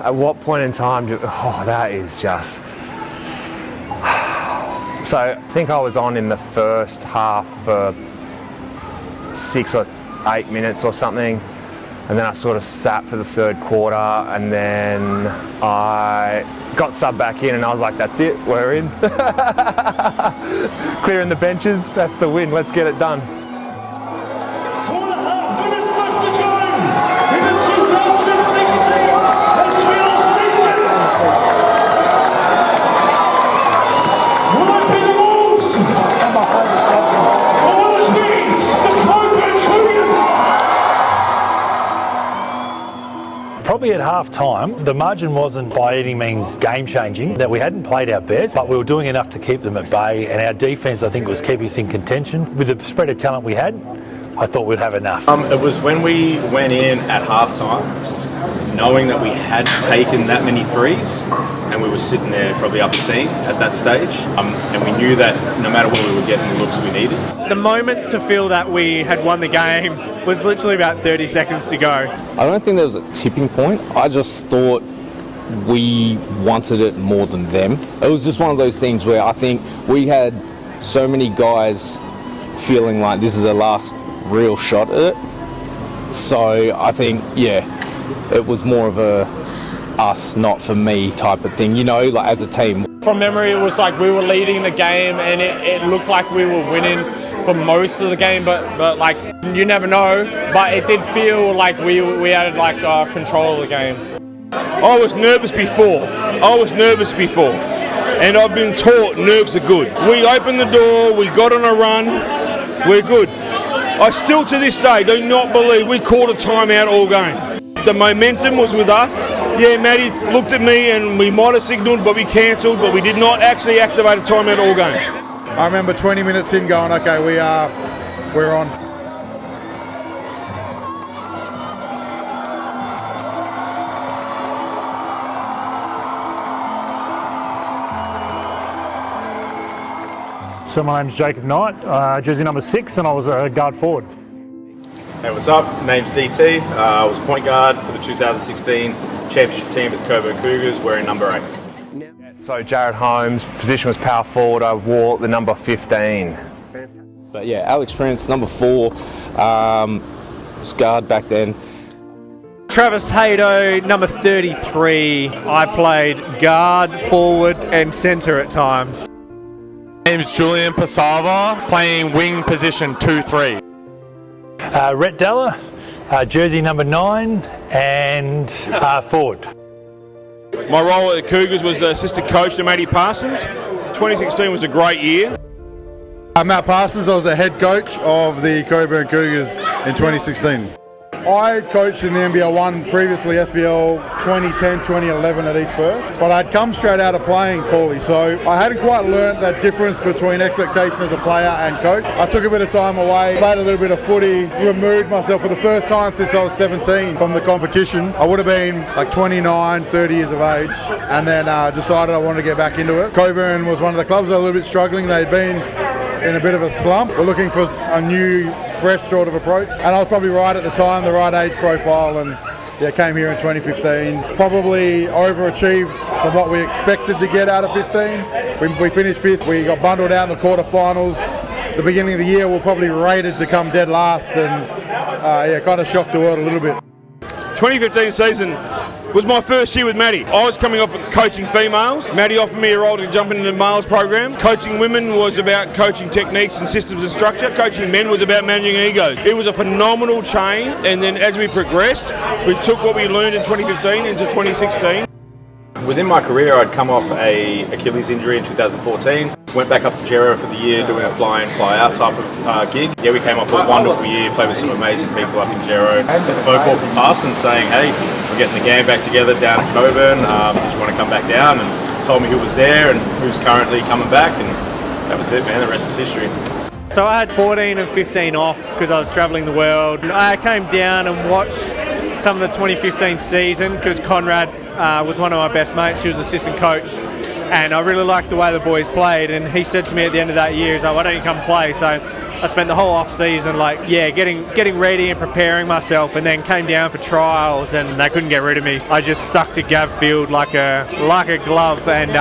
At what point in time that is just... So I think I was on in the first half for 6 or 8 minutes or something, and then I sort of sat for the third quarter, and then I got subbed back in, and I was like, that's it, we're in. Clearing the benches, that's the win, let's get it done. Probably at half time, the margin wasn't by any means game changing, that we hadn't played our best, but we were doing enough to keep them at bay, and our defence, I think, was keeping us in contention. With the spread of talent we had, I thought we'd have enough. It was when we went in at half time, knowing that we had taken that many threes, and we were sitting there probably up 15 at that stage, and we knew that no matter what we were getting the looks we needed. The moment to feel that we had won the game was literally about 30 seconds to go. I don't think there was a tipping point. I just thought we wanted it more than them. It was just one of those things where I think we had so many guys feeling like this is their last real shot at it. So I think, it was more of a us, not for me type of thing, like as a team. From memory, it was like we were leading the game, and it looked like we were winning for most of the game, but like you never know. But it did feel like we had like control of the game. I was nervous before, and I've been taught nerves are good. We opened the door, we got on a run, we're good. I still to this day do not believe we called a timeout all game. The momentum was with us. Yeah, Matty looked at me and we might have signalled, but we cancelled, but we did not actually activate a timeout all game. I remember 20 minutes in going, okay, we're on. So my name's Jacob Knight, jersey number 6, and I was a guard forward. Hey, what's up? Name's DT. I was point guard for the 2016 championship team at the Cockburn Cougars, wearing number 8. So Jared Holmes, position was power forward, I wore the number 15. But Alex Prince, number 4, was guard back then. Travis Haydo, number 33. I played guard, forward and centre at times. Name's Julian Pasava, playing wing position 2-3. Rhett Della, jersey number 9 and forward. My role at the Cougars was assistant coach to Matty Parsons. 2016 was a great year. Matt Parsons, I was the head coach of the Cockburn Cougars in 2016. I coached in the NBL 1 previously, SBL 2010, 2011 at East Perth, but I'd come straight out of playing poorly, so I hadn't quite learnt that difference between expectation as a player and coach. I took a bit of time away, played a little bit of footy, removed myself for the first time since I was 17 from the competition. I would have been like 29, 30 years of age, and then decided I wanted to get back into it. Cockburn was one of the clubs that were a little bit struggling. They'd been in a bit of a slump. We're looking for a new, fresh sort of approach. And I was probably right at the time, the right age profile, and came here in 2015. Probably overachieved from what we expected to get out of 15. We finished 5th. We got bundled out in the quarterfinals. The beginning of the year, we were probably rated to come dead last, and kind of shocked the world a little bit. 2015 season was my first year with Matty. I was coming off of coaching females. Matty offered me a role to jump into the males program. Coaching women was about coaching techniques and systems and structure. Coaching men was about managing egos. It was a phenomenal change, and then as we progressed, we took what we learned in 2015 into 2016. Within my career, I'd come off a Achilles injury in 2014. Went back up to Gero for the year, doing a fly-in, fly-out type of gig. Yeah, we came off a wonderful year, played with some amazing people up in Gero. A phone call from Parsons saying, hey, we're getting the gang back together down at Cockburn. Did you want to come back down? And told me who was there and who's currently coming back. And that was it, man. The rest is history. So I had 14 and 15 off because I was travelling the world. I came down and watched some of the 2015 season because Conrad was one of my best mates. He was assistant coach, and I really liked the way the boys played, and he said to me at the end of that year, he's like, why don't you come play? So I spent the whole off season getting ready and preparing myself, and then came down for trials and they couldn't get rid of me. I just stuck to Gav Field like a glove, and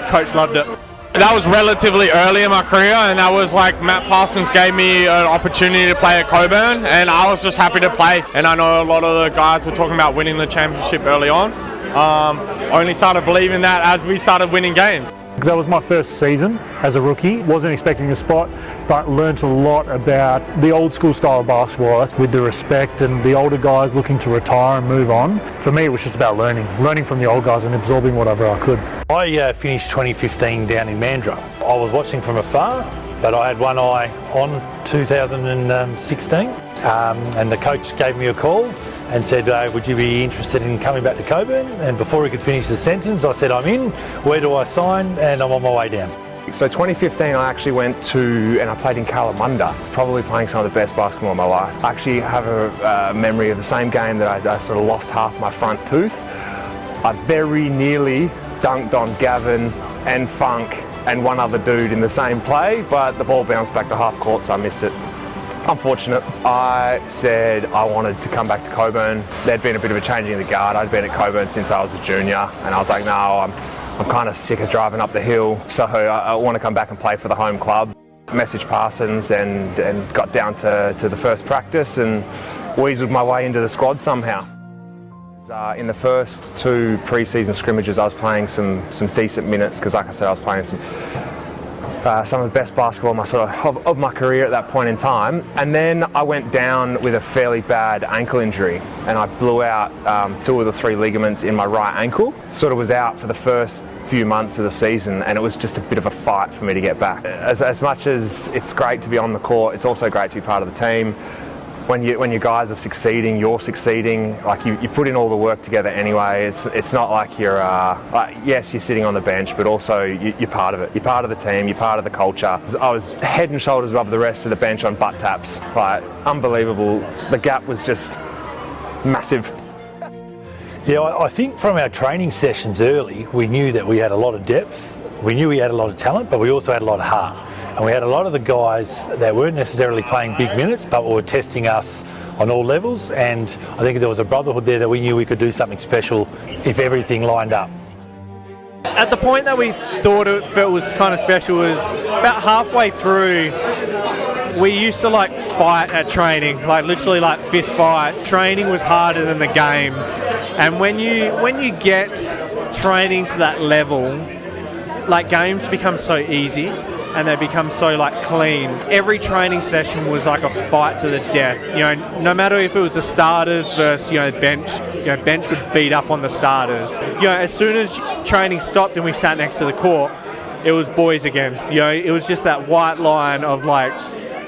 coach loved it. That was relatively early in my career, and that was like Matt Parsons gave me an opportunity to play at Cockburn, and I was just happy to play. And I know a lot of the guys were talking about winning the championship early on. I only started believing that as we started winning games. That was my first season as a rookie. Wasn't expecting a spot, but learnt a lot about the old school style of basketball with the respect and the older guys looking to retire and move on. For me, it was just about learning from the old guys and absorbing whatever I could. I finished 2015 down in Mandurah. I was watching from afar, but I had one eye on 2016, and the coach gave me a call and said, would you be interested in coming back to Cockburn? And before he could finish the sentence, I said, I'm in. Where do I sign? And I'm on my way down. So 2015 I actually went to, and I played in Kalamunda, probably playing some of the best basketball of my life. I actually have a memory of the same game that I sort of lost half my front tooth. I very nearly dunked on Gavin and Funk and one other dude in the same play, but the ball bounced back to half court, so I missed it. Unfortunate. I said I wanted to come back to Cockburn. There'd been a bit of a changing of the guard. I'd been at Cockburn since I was a junior, and I was like, no, I'm kind of sick of driving up the hill, so I want to come back and play for the home club. Messaged Parsons and got down to the first practice and weaseled my way into the squad somehow. In the first 2 pre-season scrimmages, I was playing some decent minutes because, like I said, I was playing some of the best basketball of my career at that point in time. And then I went down with a fairly bad ankle injury, and I blew out 2 of the 3 ligaments in my right ankle. Sort of was out for the first few months of the season, and it was just a bit of a fight for me to get back. As much as it's great to be on the court, it's also great to be part of the team. When your guys are succeeding, you're succeeding. Like you put in all the work together anyway. It's not like you're yes, you're sitting on the bench, but also you're part of it. You're part of the team. You're part of the culture. I was head and shoulders above the rest of the bench on butt taps. Like unbelievable. The gap was just massive. Yeah, I think from our training sessions early, we knew that we had a lot of depth. We knew we had a lot of talent, but we also had a lot of heart. And we had a lot of the guys that weren't necessarily playing big minutes, but were testing us on all levels. And I think there was a brotherhood there that we knew we could do something special if everything lined up. At the point that we thought it was kind of special was about halfway through. We used to fight at training, literally fist fight. Training was harder than the games, and when you get training to that level, games become so easy and they become so clean. Every training session was like a fight to the death. No matter if it was the starters versus bench. Bench would beat up on the starters. As soon as training stopped and we sat next to the court, it was boys again. It was just that white line of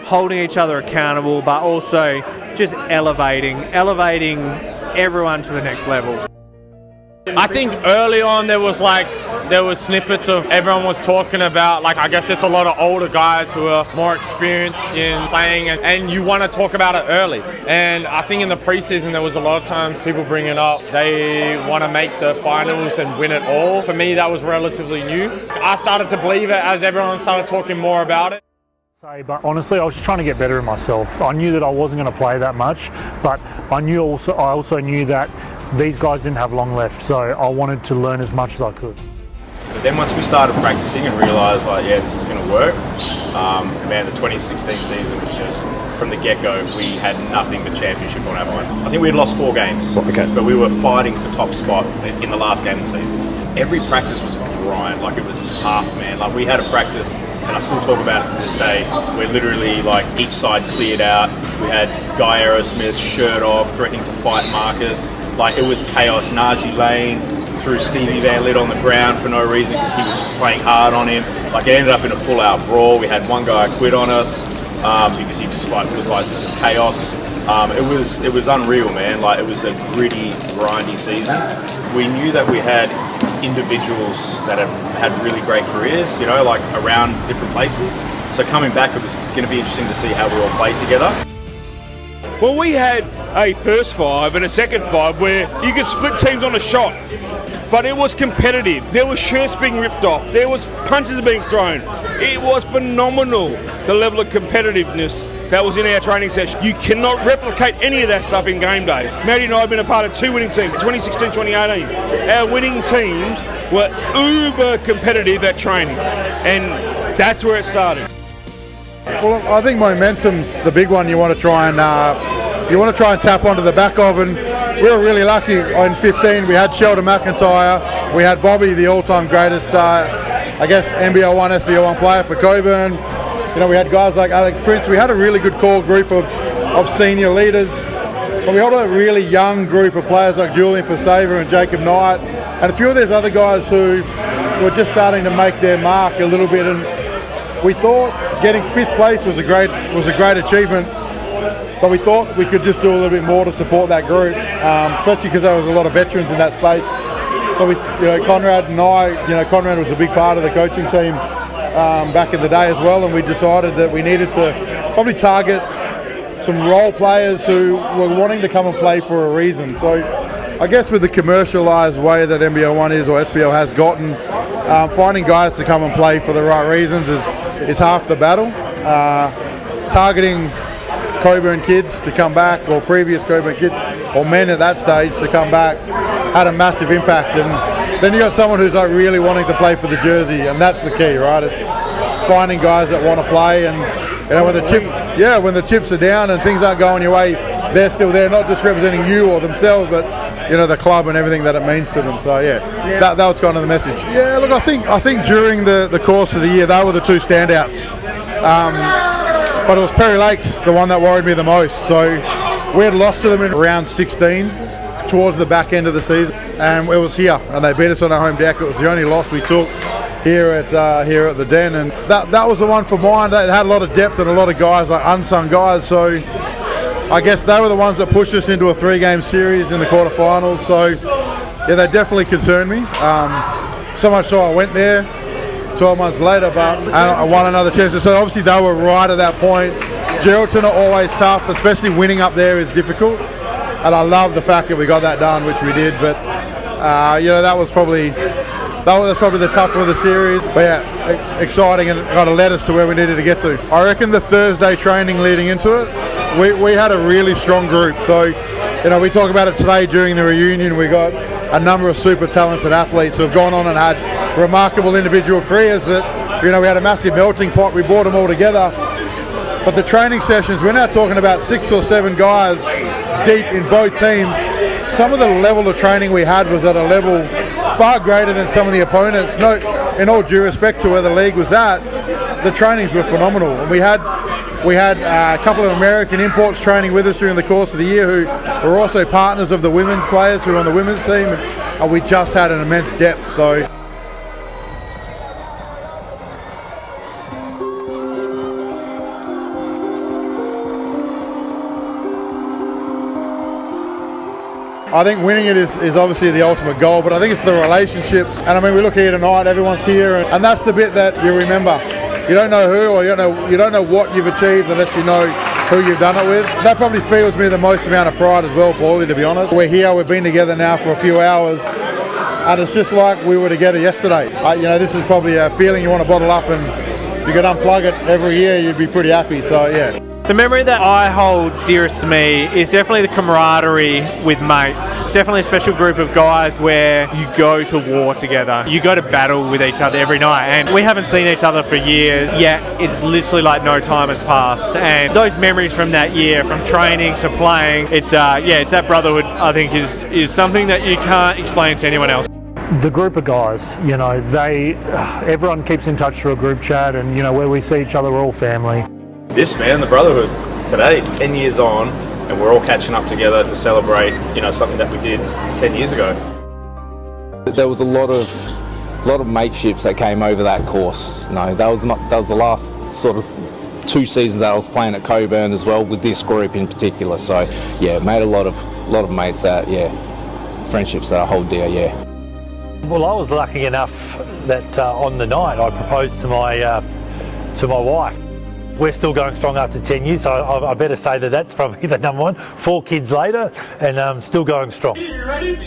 holding each other accountable, but also just elevating everyone to the next level. I think early on there was snippets of everyone was talking about, I guess it's a lot of older guys who are more experienced in playing, and you want to talk about it early. And I think in the preseason there was a lot of times people bring it up, they want to make the finals and win it all. For me, that was relatively new. I started to believe it as everyone started talking more about it. But honestly, I was just trying to get better in myself. I knew that I wasn't going to play that much, but I also knew that these guys didn't have long left, so I wanted to learn as much as I could. But then once we started practicing and realised, this is going to work, man, the 2016 season was just, from the get-go, we had nothing but championship on our mind. I think we had lost 4 games, but we were fighting for top spot in the last game of the season. Every practice was a grind, it was tough, man. We had a practice, and I still talk about it to this day, where literally, each side cleared out. We had Guy Aerosmith shirt off, threatening to fight Marcus. It was chaos. Najee Lane threw Stevie Van Litt on the ground for no reason because he was just playing hard on him. It ended up in a full-out brawl. We had one guy quit on us because he just was this is chaos. It was unreal, man. It was a gritty, grindy season. We knew that we had individuals that had really great careers, around different places. So coming back, it was going to be interesting to see how we all played together. Well, we had a first 5 and a second 5 where you could split teams on a shot. but it was competitive. There were shirts being ripped off. There was punches being thrown. It was phenomenal, the level of competitiveness that was in our training session. You cannot replicate any of that stuff in game day. Matty and I have been a part of 2 winning teams, 2016, 2018. Our winning teams were uber competitive at training, and that's where it started. Well, I think momentum's the big one you want to try and tap onto the back of, and we were really lucky. In 15, we had Sheldon McIntyre, we had Bobby, the all-time greatest, I guess, NBL 1, SBL 1 player for Cockburn. You know, we had guys like Alec Prince. We had a really good core group of senior leaders. But we had a really young group of players like Julian Pasaver and Jacob Knight, and a few of these other guys who were just starting to make their mark a little bit. And we thought getting 5th place was a great achievement, but we thought we could just do a little bit more to support that group, especially because there was a lot of veterans in that space. So we, Conrad and I, Conrad was a big part of the coaching team back in the day as well, and we decided that we needed to probably target some role players who were wanting to come and play for a reason. So I guess with the commercialised way that NBL 1 is, or SBL has gotten, finding guys to come and play for the right reasons is half the battle. Targeting Cockburn kids to come back, or previous Cockburn kids, or men at that stage to come back, had a massive impact. And then you got someone who's like really wanting to play for the jersey, and that's the key, right? It's finding guys that want to play, and when the chips are down and things aren't going your way, they're still there, not just representing you or themselves, but the club and everything that it means to them. So that was kind of the message. Yeah, look, I think during the course of the year, they were the 2 standouts. But it was Perry Lakes, the one that worried me the most. So we had lost to them in round 16 towards the back end of the season, and it was here, and they beat us on our home deck. It was the only loss we took here at the Den, and that was the one for mine. They had a lot of depth and a lot of guys, like unsung guys. So I guess they were the ones that pushed us into a 3-game series in the quarterfinals. So yeah, they definitely concerned me. So much so I went there 12 months later, but I won another championship. So obviously they were right at that point. Geraldton are always tough, especially winning up there is difficult. And I love the fact that we got that done, which we did. But that was probably the tougher of the series. But yeah, exciting, and kind of led us to where we needed to get to. I reckon the Thursday training leading into it, we had a really strong group. So we talk about it today during the reunion. We got a number of super talented athletes who have gone on and had remarkable individual careers that, we had a massive melting pot. We brought them all together. But the training sessions, we're now talking about 6 or 7 guys deep in both teams. Some of the level of training we had was at a level far greater than some of the opponents. No, in all due respect to where the league was at, the trainings were phenomenal. And we had a couple of American imports training with us during the course of the year who were also partners of the women's players who were on the women's team, and we just had an immense depth. So I think winning it is obviously the ultimate goal, but I think it's the relationships. And I mean, we look here tonight, everyone's here, and that's the bit that you remember. You don't know who, or you don't know what you've achieved unless you know who you've done it with. That probably fills me the most amount of pride as well, Paulie, to be honest. We're here, we've been together now for a few hours, and it's just like we were together yesterday. This is probably a feeling you want to bottle up, and if you could unplug it every year, you'd be pretty happy. So yeah. The memory that I hold dearest to me is definitely the camaraderie with mates. It's definitely a special group of guys where you go to war together. You go to battle with each other every night, and we haven't seen each other for years, yet it's literally like no time has passed. And those memories from that year, from training to playing, it's that brotherhood, I think, is something that you can't explain to anyone else. The group of guys, everyone keeps in touch through a group chat, and where we see each other, we're all family. The brotherhood today, 10 years on, and we're all catching up together to celebrate, something that we did 10 years ago. There was a lot of mateships that came over that course. That was the last sort of 2 seasons that I was playing at Cockburn as well, with this group in particular. So yeah, made a lot of mates that friendships that I hold dear. Yeah. Well, I was lucky enough that on the night I proposed to my wife. We're still going strong after 10 years, so I better say that that's probably the number one. 4 kids later, and still going strong. You ready?